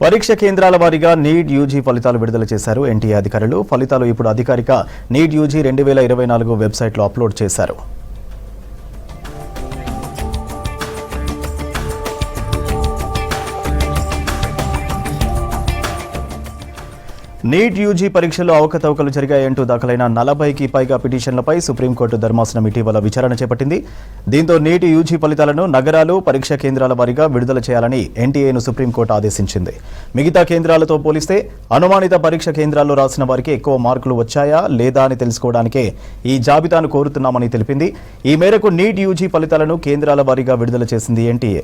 పరీక్ష కేంద్రాల వారీగా నీట్ యూజీ ఫలితాలు విడుదల చేశారు ఎన్టీఏ అధికారులు. ఫలితాలు ఇప్పుడు అధికారిక నీట్ యూజీ 2024 వెబ్సైట్లో అప్లోడ్ చేశారు. నీట్ యూజీ పరీక్షల్లో అవకతవకలు జరిగాయంటూ దాఖలైన 40కి పైగా పిటిషన్లపై సుప్రీంకోర్టు ధర్మాసనం ఇటీవల విచారణ చేపట్టింది. దీంతో నీట్ యూజీ ఫలితాలను నగరాలు, పరీక్షా కేంద్రాల వారీగా విడుదల చేయాలని ఎన్టీఏను సుప్రీంకోర్టు ఆదేశించింది. మిగతా కేంద్రాలతో పోలిస్తే అనుమానిత పరీక్ష కేంద్రాల్లో రాసిన వారికి ఎక్కువ మార్కులు వచ్చాయా లేదా అని తెలుసుకోవడానికే ఈ జాబితాను కోరుతున్నామని తెలిపింది. ఈ మేరకు నీట్ యూజీ ఫలితాలను కేంద్రాల వారీగా విడుదల చేసింది ఎన్టీఏ.